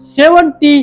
70